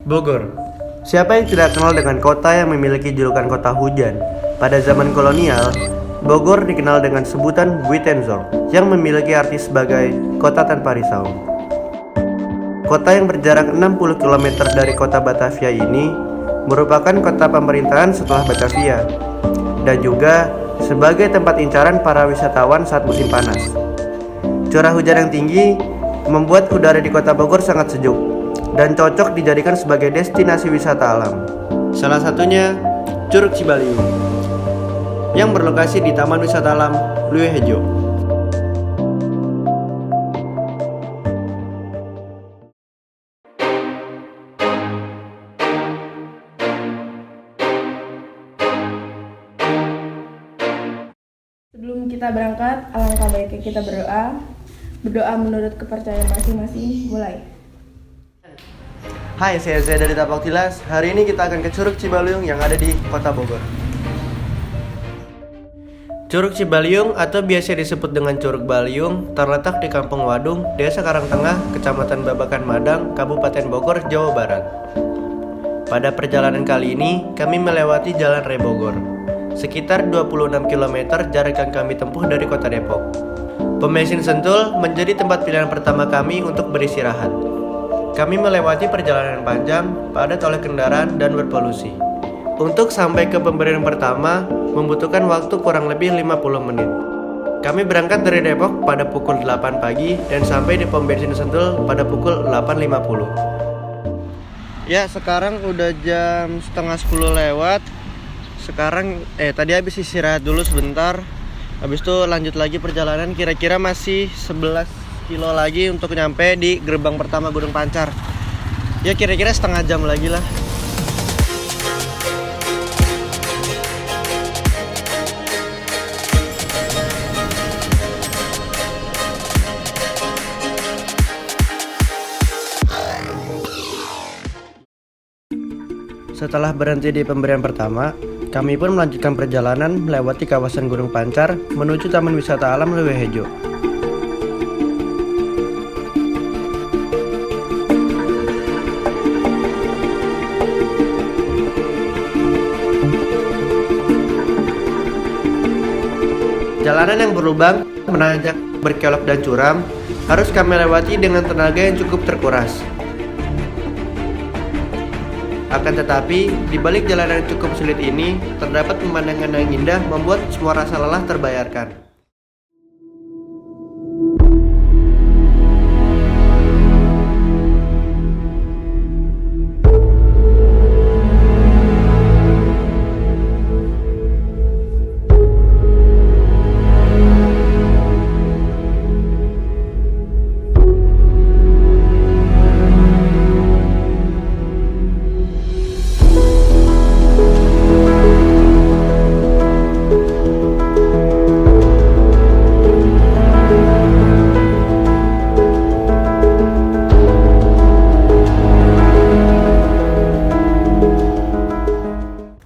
Bogor. Siapa yang tidak kenal dengan kota yang memiliki julukan kota hujan? Pada zaman kolonial, Bogor dikenal dengan sebutan Buitenzorg yang memiliki arti sebagai kota tanpa risau. Kota yang berjarak 60 km dari kota Batavia ini merupakan kota pemerintahan setelah Batavia dan juga sebagai tempat incaran para wisatawan saat musim panas. Curah hujan yang tinggi membuat udara di kota Bogor sangat sejuk dan cocok dijadikan sebagai destinasi wisata alam. Salah satunya Curug Cibaliung yang berlokasi di Taman Wisata Alam Luehejo. Sebelum kita berangkat, alangkah baiknya kita berdoa. Berdoa menurut kepercayaan masing-masing. Mulai. Hai, saya dari Tapak Tilas. Hari ini kita akan ke Curug Cibaliung yang ada di Kota Bogor. Curug Cibaliung atau biasa disebut dengan Curug Baliung terletak di Kampung Wadung, Desa Karangtengah, Kecamatan Babakan Madang, Kabupaten Bogor, Jawa Barat. Pada perjalanan kali ini, kami melewati Jalan Raya Bogor. Sekitar 26 km jarak yang kami tempuh dari Kota Depok. Pom bensin Sentul menjadi tempat pilihan pertama kami untuk beristirahat. Kami melewati perjalanan panjang, padat oleh kendaraan dan berpolusi. Untuk sampai ke pemberian pertama, membutuhkan waktu kurang lebih 50 menit. Kami berangkat dari Depok pada pukul 8 pagi dan sampai di pom bensin Sentul pada pukul 8.50. Ya, sekarang udah jam setengah 10 lewat. Sekarang, tadi habis istirahat dulu sebentar. Habis itu lanjut lagi perjalanan, kira-kira masih 11 kilo lagi untuk nyampe di gerbang pertama Gunung Pancar. Ya kira-kira setengah jam lagi lah. Setelah berhenti di pemberian pertama, kami pun melanjutkan perjalanan melewati kawasan Gunung Pancar menuju Taman Wisata Alam Luehejo. Jalanan yang berlubang, menanjak, berkelok dan curam harus kami lewati dengan tenaga yang cukup terkuras. Akan tetapi, di balik jalanan yang cukup sulit ini, terdapat pemandangan yang indah membuat semua rasa lelah terbayarkan.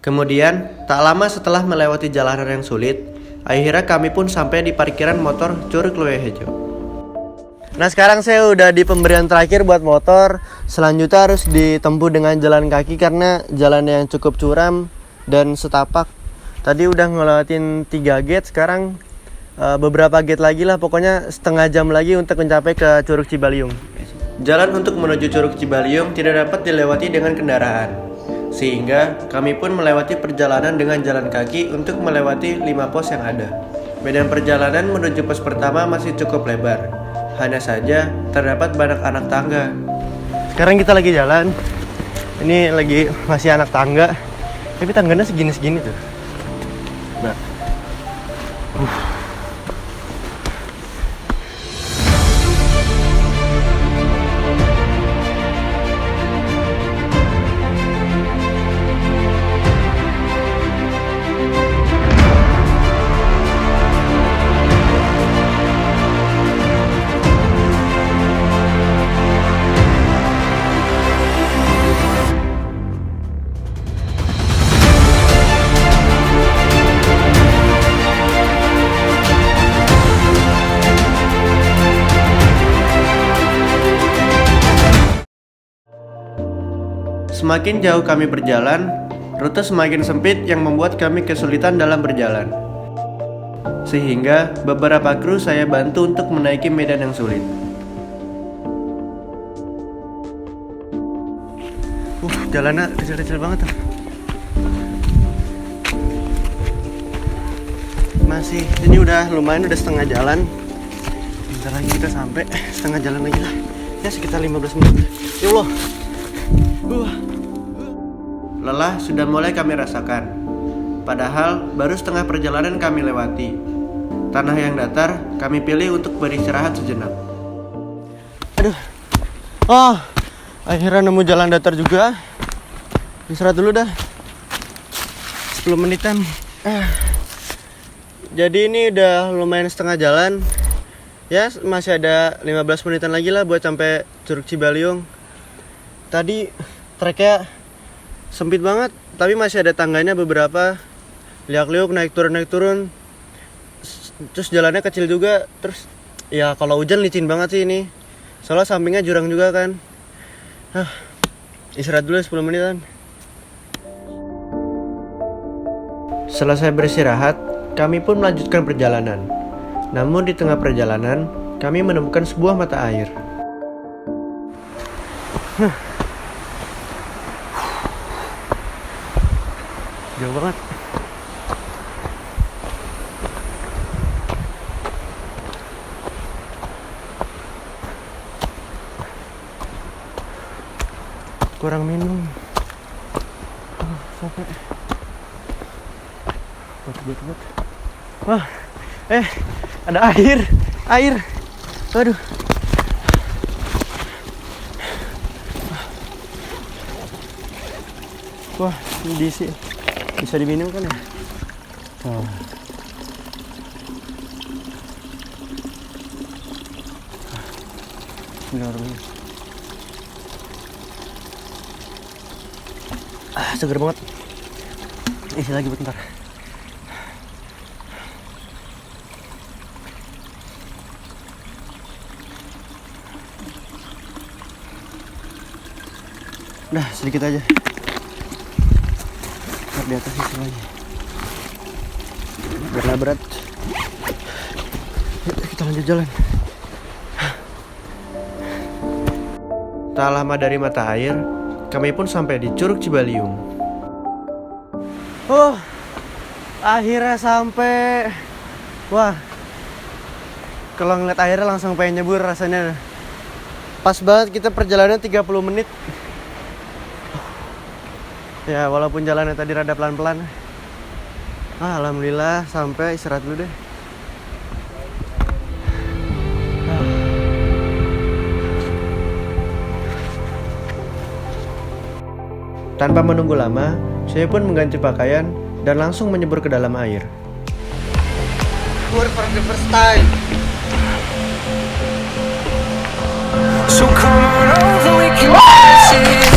Kemudian, tak lama setelah melewati jalanan yang sulit, akhirnya kami pun sampai di parkiran motor Curug Luehejo. Nah, sekarang saya udah di pemberian terakhir buat motor. Selanjutnya harus ditempuh dengan jalan kaki karena jalan yang cukup curam dan setapak. Tadi udah ngelewatin 3 gate, sekarang beberapa gate lagi lah. Pokoknya setengah jam lagi untuk mencapai ke Curug Cibaliung. Jalan untuk menuju Curug Cibaliung tidak dapat dilewati dengan kendaraan, sehingga kami pun melewati perjalanan dengan jalan kaki untuk melewati 5 pos yang ada. Medan perjalanan menuju pos pertama masih cukup lebar, hanya saja terdapat banyak anak tangga. Sekarang kita lagi jalan, ini lagi masih anak tangga, tapi tangganya segini-segini tuh. Nah, Semakin jauh kami berjalan, rute semakin sempit yang membuat kami kesulitan dalam berjalan. Sehingga beberapa kru saya bantu untuk menaiki medan yang sulit. Jalannya kecil-kecil banget tuh. Masih, ini udah lumayan, udah setengah jalan. Bentar lagi kita sampai, setengah jalan lagi lah. Ya sekitar 15 menit. Ya Allah. Lelah sudah mulai kami rasakan. Padahal baru setengah perjalanan kami lewati. Tanah yang datar kami pilih untuk beristirahat sejenak. Aduh. Oh, akhirnya nemu jalan datar juga. Istirahat dulu dah. 10 menitan. Jadi ini udah lumayan setengah jalan. Ya masih ada 15 menitan lagi lah buat sampai Curug Cibaliung. Tadi treknya sempit banget, tapi masih ada tangganya beberapa. Liak-liuk naik turun. Terus jalannya kecil juga. Terus ya kalau hujan licin banget sih ini. Soalnya sampingnya jurang juga kan. Istirahat dulu 10 menitan. Selesai beristirahat, kami pun melanjutkan perjalanan. Namun di tengah perjalanan, kami menemukan sebuah mata air. Jauh banget. Kurang minum. Capek. Buat. Wah, ada air. Aduh. Wah, ini diisi. Bisa diminum kan ya? Oh. Bismillahirrahmanirrahim. Seger banget. Isi lagi bentar. Udah sedikit aja. Ntar di atas isi lagi. Biar nggak berat. Yuk kita lanjut jalan. Tak lama dari mata air, kami pun sampai di Curug Cibaliung. Akhirnya sampai. Wah, kalau ngeliat airnya langsung pengen nyebur rasanya. Pas banget, kita perjalanan 30 menit. Ya walaupun jalannya tadi rada pelan-pelan. Alhamdulillah sampai, istirahat dulu deh. Tanpa menunggu lama, saya pun mengganti pakaian dan langsung menyebur ke dalam air. For the first time. So come on over, we can dance it.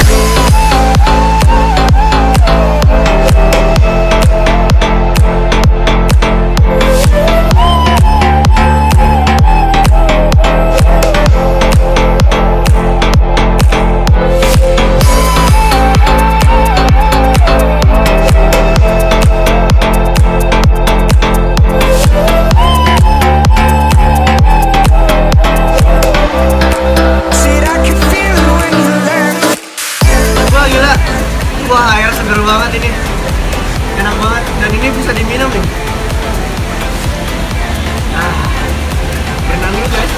Wah, air seger banget ini. Enak banget, dan ini bisa diminum nih. Berenang dulu guys.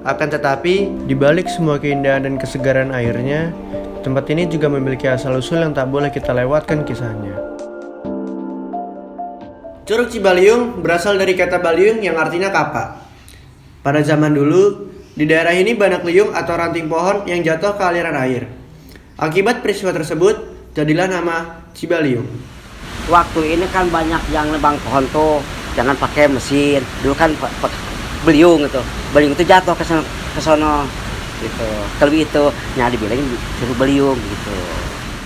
Akan tetapi, di balik semua keindahan dan kesegaran airnya, tempat ini juga memiliki asal-usul yang tak boleh kita lewatkan kisahnya. Curug Cibaliung berasal dari kata Baliung yang artinya kapak. Pada zaman dulu, di daerah ini banyak liung atau ranting pohon yang jatuh ke aliran air. Akibat peristiwa tersebut, jadilah nama Cibaliung. Waktu ini kan banyak yang nebang pohon tuh, jangan pakai mesin. Dulu kan beliung gitu. Beliung itu jatuh ke sono gitu. Kalau itu nyari bilangin curug Baliung gitu.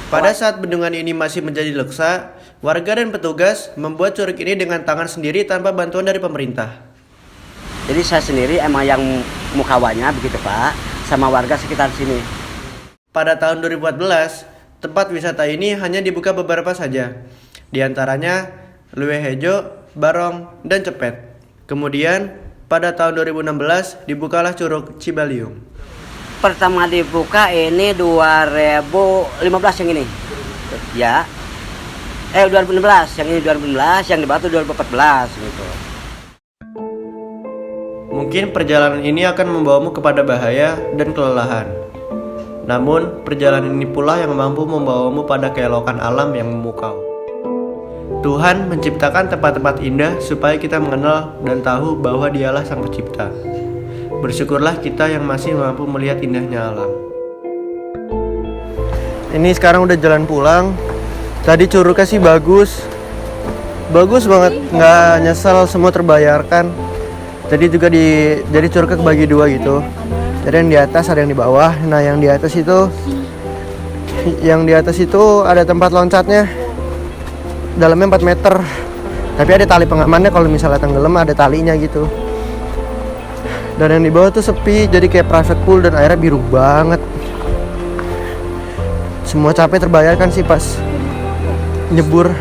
Pada saat bendungan ini masih menjadi leksa, warga dan petugas membuat curug ini dengan tangan sendiri tanpa bantuan dari pemerintah. Jadi saya sendiri emang yang mukawanya begitu Pak, sama warga sekitar sini. Pada tahun 2014, tempat wisata ini hanya dibuka beberapa saja. Di antaranya Luehejo, Barong, dan Cepet. Kemudian pada tahun 2016 dibukalah Curug Cibaliung. Pertama dibuka ini 2015 yang ini. Ya. 2016, yang ini 2016, yang di Batu 2014 gitu. Mungkin perjalanan ini akan membawamu kepada bahaya dan kelelahan. Namun, perjalanan ini pula yang mampu membawamu pada keelokan alam yang memukau. Tuhan menciptakan tempat-tempat indah supaya kita mengenal dan tahu bahwa Dialah Sang Pencipta. Bersyukurlah kita yang masih mampu melihat indahnya alam. Ini sekarang udah jalan pulang. Tadi curugnya sih bagus banget, nggak nyesel, semua terbayarkan. Jadi juga jadi curugnya kebagi dua gitu. Jadi yang di atas ada yang di bawah. Nah yang di atas itu ada tempat loncatnya. Dalamnya 4 meter. Tapi ada tali pengamannya kalau misalnya tenggelam ada talinya gitu. Dan yang di bawah tuh sepi, jadi kayak private pool dan airnya biru banget. Semua capek terbayarkan sih pas nyebur.